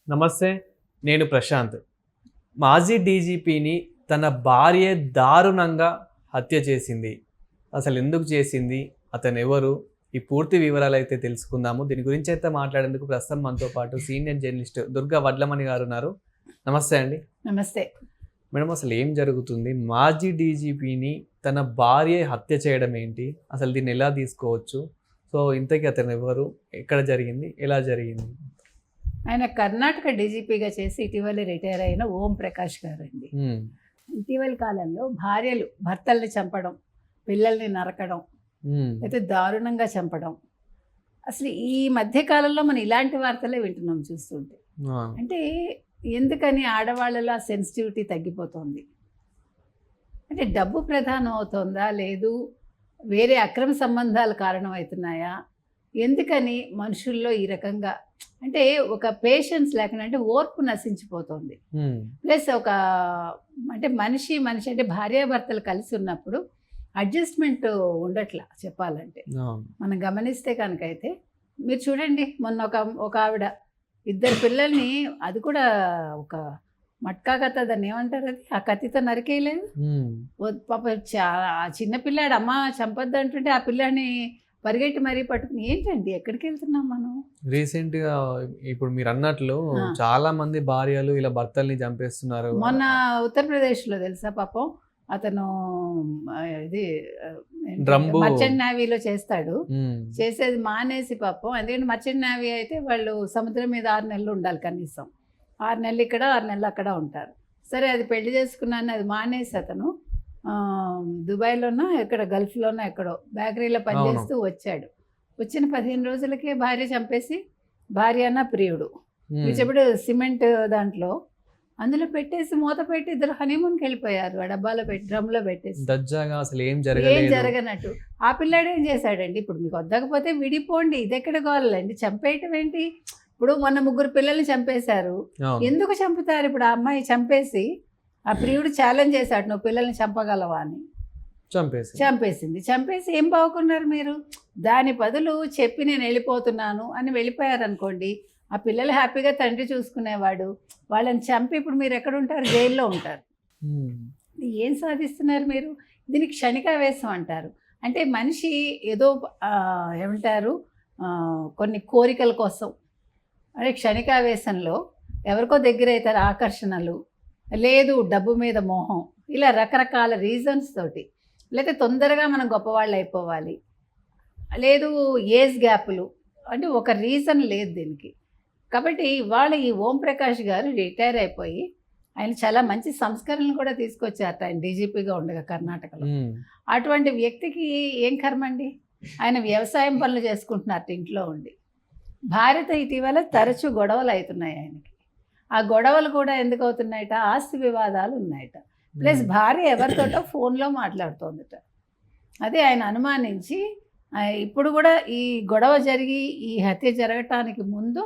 నమస్తే. నేను ప్రశాంత్. మాజీ డీజీపీని తన భార్య దారుణంగా హత్య చేసింది. అసలు ఎందుకు చేసింది? అతను ఎవరు? ఈ పూర్తి వివరాలు అయితే తెలుసుకుందాము. దీని గురించి అయితే మాట్లాడేందుకు ప్రస్తుతం మనతో పాటు సీనియర్ జర్నలిస్ట్ దుర్గా వడ్లమణి గారు ఉన్నారు. నమస్తే అండి. నమస్తే మేడం, అసలు ఏం జరుగుతుంది? మాజీ డీజీపీని తన భార్య హత్య చేయడం ఏంటి? అసలు దీన్ని ఎలా తీసుకోవచ్చు? సో ఇంతకీ అతను ఎవరు? ఎక్కడ జరిగింది? ఎలా జరిగింది? ఆయన కర్ణాటక డీజీపీగా చేసి ఇటీవల రిటైర్ అయిన ఓం ప్రకాష్ గారు అండి. ఇటీవల కాలంలో భార్యలు భర్తల్ని చంపడం, పిల్లల్ని నరకడం, అయితే దారుణంగా చంపడం, అసలు ఈ మధ్య కాలంలో మనం ఇలాంటి వార్తలే వింటున్నాం చూస్తుంటే. అంటే ఎందుకని ఆడవాళ్ళలో ఆ సెన్సిటివిటీ తగ్గిపోతుంది? అంటే డబ్బు ప్రధానం అవుతుందా, లేదు వేరే అక్రమ సంబంధాలు కారణమవుతున్నాయా? ఎందుకని మనుషుల్లో ఈ రకంగా అంటే ఒక పేషెన్స్ లేకుండా, అంటే ఓర్పు నశించిపోతుంది. ప్లస్ అంటే మనిషి అంటే భార్యాభర్తలు కలిసి ఉన్నప్పుడు అడ్జస్ట్మెంట్ ఉండట్లా చెప్పాలంటే. మనం గమనిస్తే కనుక అయితే మీరు చూడండి, మొన్న ఒక ఆవిడ ఇద్దరు పిల్లల్ని, అది కూడా ఒక మట్కా కథ, దాన్ని ఏమంటారు, అది ఆ కత్తితో నరికేయలేదు. పాప చిన్న పిల్లాడు అమ్మ చంపొద్దు అంటుంటే ఆ పిల్లాడిని పరిగెట్టి మరీ పట్టుకుని, ఏంటండి ఎక్కడికి వెళ్తున్నాం మనం? రీసెంట్ గా ఇప్పుడు మీరు అన్నట్లు చాలా మంది భార్యలు ఇలా భర్తల్ని చంపేస్తున్నారు. మొన్న ఉత్తరప్రదేశ్ లో తెలుసా పాపం, అతను ఇది మర్చెంట్ నేవీలో చేస్తాడు. చేసేది మానేసి పాపం, ఎందుకంటే మర్చెంట్ నేవీ అయితే వాళ్ళు సముద్రం మీద 6 నెలలు ఉండాలి కనీసం. 6 నెలలు ఇక్కడ 6 నెలలు అక్కడ ఉంటారు. సరే, అది పెళ్లి చేసుకున్నాను, అది మానేసి అతను దుబాయ్లోనో ఎక్కడ గల్ఫ్లోనో ఎక్కడో బేకరీలో పనిచేస్తూ వచ్చాడు. వచ్చిన 15 రోజులకే భార్య చంపేసి, భార్య అన్న ప్రియుడు విడిచిపెట్టి సిమెంట్ దాంట్లో అందులో పెట్టేసి మూత పెట్టి ఇద్దరు హనీమూన్కి వెళ్ళిపోయారు. ఆ డబ్బాలో పెట్టి డ్రమ్లో పెట్టేసి దజ్జాగా, అసలు ఏం జరగనట్టు. ఆ పిల్లాడు ఏం చేశాడండి? ఇప్పుడు మీకు వద్దకపోతే విడిపోండి, ఇది ఎక్కడ కావాలండి, చంపేయటం ఏంటి? ఇప్పుడు మొన్న 3 పిల్లల్ని చంపేశారు. ఎందుకు చంపుతారు? ఇప్పుడు ఆ అమ్మాయి చంపేసి, ఆ ప్రియుడు ఛాలెంజ్ చేశాడు, నువ్వు పిల్లల్ని చంపగలవా అని. చంపేసి ఏం బాగుకున్నారు మీరు? దాని బదులు చెప్పి నేను వెళ్ళిపోతున్నాను అని వెళ్ళిపోయారనుకోండి, ఆ పిల్లలు హ్యాపీగా తండ్రి చూసుకునేవాడు. వాళ్ళని చంపి ఇప్పుడు మీరు ఎక్కడ ఉంటారు? జైల్లో ఉంటారు. ఏం సాధిస్తున్నారు మీరు? దీనికి క్షణికావేశం అంటారు. అంటే మనిషి ఏదో ఏమంటారు, కొన్ని కోరికల కోసం, అంటే క్షణికావేశంలో ఎవరికో దగ్గర అవుతారు, ఆకర్షణలు, లేదు డబ్బు మీద మోహం, ఇలా రకరకాల రీజన్స్ తోటి, లేకపోతే తొందరగా మనం గొప్పవాళ్ళు అయిపోవాలి, లేదు ఏజ్ గ్యాప్లు, అంటే ఒక రీజన్ లేదు దీనికి. కాబట్టి ఇవాళ ఈ ఓం ప్రకాష్ గారు రిటైర్ అయిపోయి ఆయన చాలా మంచి సంస్కరణలు కూడా తీసుకొచ్చారట, ఆయన డీజీపీగా ఉండగా కర్ణాటకలో. అటువంటి వ్యక్తికి ఏం కర్మండి? ఆయన వ్యవసాయం పనులు చేసుకుంటున్నారట ఇంట్లో ఉండి. భార్యతో ఇటీవల తరచూ గొడవలు అవుతున్నాయి ఆయనకి. ఆ గొడవలు కూడా ఎందుకు అవుతున్నాయట? ఆస్తి వివాదాలు ఉన్నాయట. ప్లస్ భార్య ఎవరితోటో ఫోన్లో మాట్లాడుతోందట. అదే ఆయన అనుమానించి, ఇప్పుడు కూడా ఈ గొడవ జరిగి ఈ హత్య జరగటానికి ముందు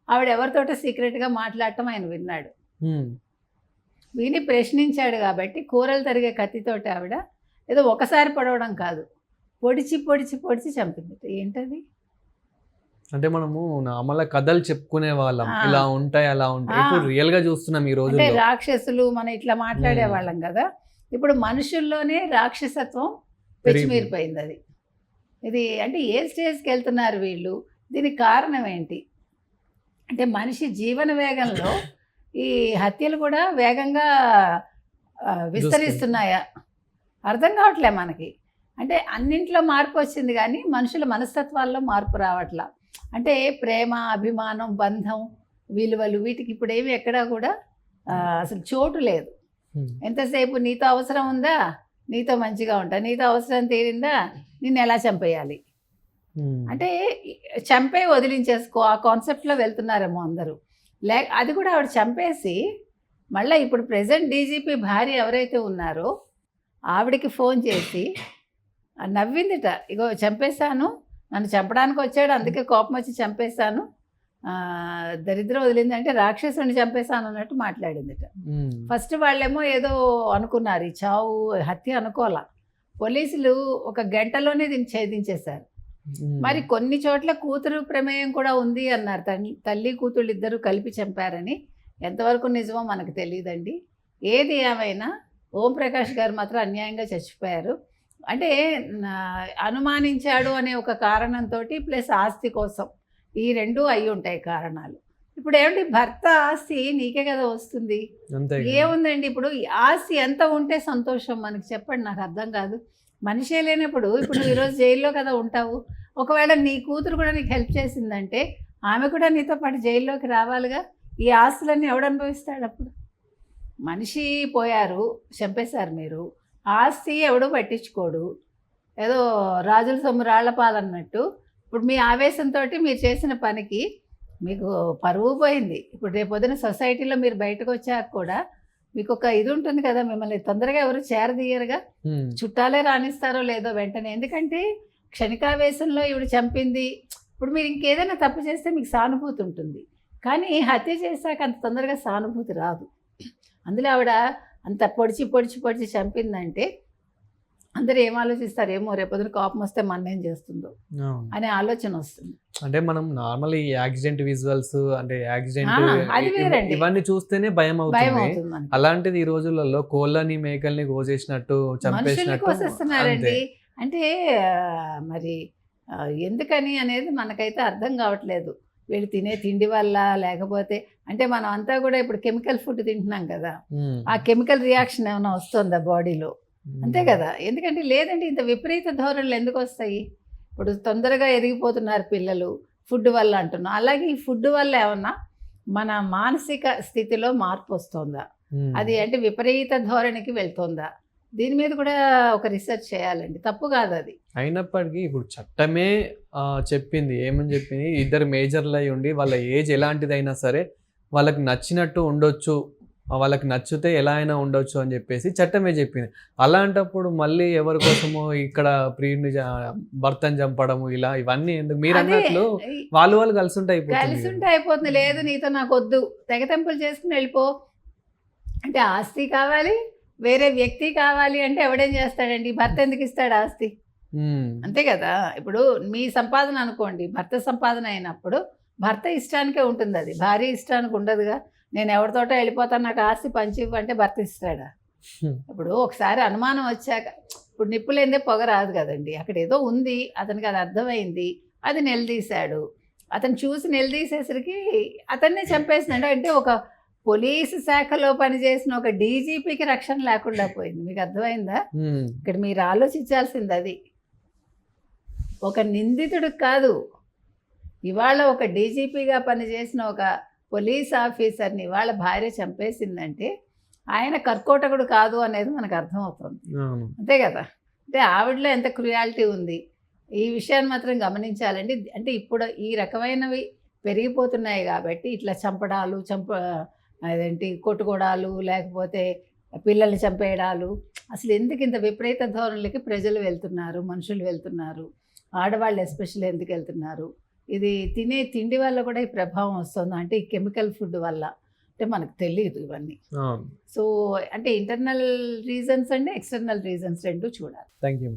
ఆవిడ ఎవరితోటో సీక్రెట్గా మాట్లాడటం ఆయన విన్నాడు. విని ప్రశ్నించాడు కాబట్టి కూరలు తరిగే కత్తితోటి ఆవిడ ఏదో ఒకసారి పొడవడం కాదు, పొడిచి పొడిచి పొడిచి చంపింది. ఏంటది? అంటే మనము నామల కథలు చెప్పుకునే వాళ్ళం, ఇలా ఉంటాయి అలా ఉంటాయి. ఇప్పుడు రియల్ గా చూస్తున్నాం ఈ రోజు. అంటే రాక్షసులు మనం ఇట్లా మాట్లాడే వాళ్ళం కదా, ఇప్పుడు మనుషుల్లోనే రాక్షసత్వం పెచ్చిమీరిపోయింది. అది ఇది అంటే ఏ స్టేజ్కి వెళ్తున్నారు వీళ్ళు? దీనికి కారణం ఏంటి? అంటే మనిషి జీవన వేగంలో ఈ హత్యలు కూడా వేగంగా విస్తరిస్తున్నాయా? అర్థం కావట్లే మనకి. అంటే అన్నింట్లో మార్పు వచ్చింది కానీ మనుషుల మనస్తత్వాల్లో మార్పు రావట్లా. అంటే ప్రేమ, అభిమానం, బంధం, విలువలు, వీటికి ఇప్పుడు ఏమి ఎక్కడా కూడా అసలు చోటు లేదు. ఎంతసేపు నీతో అవసరం ఉందా, నీతో మంచిగా ఉంటా, నీతో అవసరం తీరిందా, నిన్ను ఎలా చంపేయాలి, అంటే చంపే వదిలించేసుకో, ఆ కాన్సెప్ట్లో వెళ్తున్నారేమో అందరూ. అది కూడా ఆవిడ చంపేసి మళ్ళీ ఇప్పుడు ప్రెజెంట్ డీజీపీ భార్య ఎవరైతే ఉన్నారో ఆవిడకి ఫోన్ చేసి నవ్విందిట, ఇగో చంపేశాను, నన్ను చంపడానికి వచ్చాడు, అందుకే కోపం వచ్చి చంపేశాను, దరిద్రం వదిలింది, అంటే రాక్షసుని చంపేశాను అన్నట్టు మాట్లాడిందిట. ఫస్ట్ వాళ్ళేమో ఏదో అనుకున్నారు, ఈ చావు హత్య అనుకోవాలా. పోలీసులు 1 గంటలోనే దీన్ని ఛేదించేశారు. మరి కొన్ని చోట్ల కూతురు ప్రమేయం కూడా ఉంది అన్నారు. తల్లి కూతుళ్ళు ఇద్దరు కలిపి చంపారని. ఎంతవరకు నిజమో మనకు తెలియదండి. ఏది ఏమైనా ఓంప్రకాష్ గారు మాత్రం అన్యాయంగా చచ్చిపోయారు. అంటే అనుమానించాడు అనే ఒక కారణంతో ప్లస్ ఆస్తి కోసం, ఈ రెండు అయి ఉంటాయి కారణాలు. ఇప్పుడు ఏమండి, భర్త ఆస్తి నీకే కదా వస్తుంది. ఏముందండి, ఇప్పుడు ఆస్తి ఎంత ఉంటే సంతోషం మనకి చెప్పండి, నాకు అర్థం కాదు. మనిషే లేనప్పుడు ఇప్పుడు నువ్వు ఈరోజు జైల్లో కదా ఉంటావు. ఒకవేళ నీ కూతురు కూడా నీకు హెల్ప్ చేసిందంటే ఆమె కూడా నీతో పాటు జైల్లోకి రావాలిగా. ఈ ఆస్తులన్నీ ఎవడు అనుభవిస్తాడు అప్పుడు? మనిషి పోయారు, చంపేశారు మీరు, ఆస్తి ఎవడో పట్టించుకోడు. ఏదో రాజుల సొమ్ము రాళ్లపాలన్నట్టు ఇప్పుడు మీ ఆవేశంతో మీరు చేసిన పనికి మీకు పరువు పోయింది. ఇప్పుడు రేపొద్దున సొసైటీలో మీరు బయటకు వచ్చాక కూడా మీకు ఒక ఇది ఉంటుంది కదా, మిమ్మల్ని తొందరగా ఎవరు చేరదీయరుగా. చుట్టాలే రాణిస్తారో లేదో వెంటనే. ఎందుకంటే క్షణికావేశంలో ఈవిడ చంపింది. ఇప్పుడు మీరు ఇంకేదైనా తప్పు చేస్తే మీకు సానుభూతి ఉంటుంది, కానీ హత్య చేశాక అంత తొందరగా సానుభూతి రాదు. అందులో ఆవిడ అంత పొడిచి చంపిందంటే అందరూ ఏం ఆలోచిస్తారు, ఏమో రేపొద్దున కోపం వస్తే మన్నేం చేస్తుందో అనే ఆలోచన వస్తుంది. అంటే మనం నార్మల్ ఈ యాక్సిడెంట్ విజువల్స్, అంటే యాక్సిడెంట్ అది వేరండి, ఇవన్నీ చూస్తేనే భయం అవుతుంది. అలాంటిది ఈ రోజులలో కోళ్ళని మేకల్ని కోసేసినట్టు చంపేసినట్టు కోసేస్తున్నారండి. అంటే మరి ఎందుకని అనేది మనకైతే అర్థం కావట్లేదు. వీళ్ళు తినే తిండి వల్ల, లేకపోతే అంటే మనం అంతా కూడా ఇప్పుడు కెమికల్ ఫుడ్ తింటున్నాం కదా, ఆ కెమికల్ రియాక్షన్ ఏమైనా వస్తుందా బాడీలో? అంతే కదా. ఎందుకంటే లేదండి, ఇంత విపరీత ధోరణులు ఎందుకు వస్తాయి? ఇప్పుడు తొందరగా ఎదిగిపోతున్నారు పిల్లలు ఫుడ్ వల్ల అంటున్నాం. అలాగే ఈ ఫుడ్ వల్ల ఏమన్నా మన మానసిక స్థితిలో మార్పు వస్తుందా? అది అంటే విపరీత ధోరణికి వెళ్తుందా? దీని మీద కూడా ఒక రీసెర్చ్ చేయాలండి. తప్పు కాదు అది. అయినప్పటికీ ఇప్పుడు చట్టమే చెప్పింది, ఏమని చెప్పింది, ఇద్దరు మేజర్లు అయి ఉండి వాళ్ళ ఏజ్ ఎలాంటిదైనా సరే వాళ్ళకి నచ్చినట్టు ఉండొచ్చు, వాళ్ళకి నచ్చితే ఎలా అయినా ఉండొచ్చు అని చెప్పేసి చట్టమే చెప్పింది. అలాంటప్పుడు మళ్ళీ ఎవరి కోసమో ఇక్కడ ప్రియుడిని భర్తను చంపడము ఇలా ఇవన్నీ ఎందుకు? మీరు అన్నట్లు వాళ్ళు కలిసి ఉంటే అయిపోతుంది. లేదు నీతో నాకు వద్దు, తెగతెంపులు చేసుకుని వెళ్ళిపో అంటే ఆస్తి కావాలి, వేరే వ్యక్తి కావాలి అంటే ఎవడేం చేస్తాడండి? భర్త ఎందుకు ఇస్తాడు ఆస్తి? అంతే కదా. ఇప్పుడు మీ సంపాదన అనుకోండి, భర్త సంపాదన అయినప్పుడు భర్త ఇష్టానికే ఉంటుంది, అది భార్య ఇష్టానికి ఉండదుగా. నేను ఎవరితోట వెళ్ళిపోతాను, నాకు ఆస్తి పంచి ఇవ్వంటే భర్త ఇస్తాడా? ఇప్పుడు ఒకసారి అనుమానం వచ్చాక, ఇప్పుడు నిప్పులేందే పొగ రాదు కదండి. అక్కడ ఏదో ఉంది, అతనికి అది అర్థమైంది, అది నిలదీశాడు. అతను చూసి నిలదీసేసరికి అతన్నే చంపేసినాడు. అంటే ఒక పోలీసు శాఖలో పనిచేసిన ఒక డీజీపీకి రక్షణ లేకుండా పోయింది. మీకు అర్థమైందా? ఇక్కడ మీరు ఆలోచించాల్సింది అది. ఒక నిందితుడికి కాదు, ఇవాళ ఒక డీజీపీగా పనిచేసిన ఒక పోలీస్ ఆఫీసర్ని వాళ్ళ భార్య చంపేసిందంటే ఆయన కర్కోటకుడు కాదు అనేది మనకు అర్థమవుతుంది. అంతే కదా. అంటే ఆవిడలో ఎంత క్రుయాలిటీ ఉంది, ఈ విషయాన్ని మాత్రం గమనించాలండి. అంటే ఇప్పుడు ఈ రకమైనవి పెరిగిపోతున్నాయి కాబట్టి ఇట్లా చంపడాలు, అదేంటి కొట్టుకోవడాలు, లేకపోతే పిల్లల్ని చంపేయడాలు, అసలు ఎందుకు ఇంత విపరీత ధోరణులకి ప్రజలు వెళ్తున్నారు, మనుషులు వెళ్తున్నారు, ఆడవాళ్ళు ఎస్పెషల్లీ ఎందుకు వెళ్తున్నారు? ఇది తినే తిండి వల్ల కూడా ఈ ప్రభావం వస్తుంది. అంటే ఈ కెమికల్ ఫుడ్ వల్ల అంటే మనకు తెలియదు ఇవన్నీ. సో అంటే internal reasons and external reasons రెండు చూడాలి. Thank you.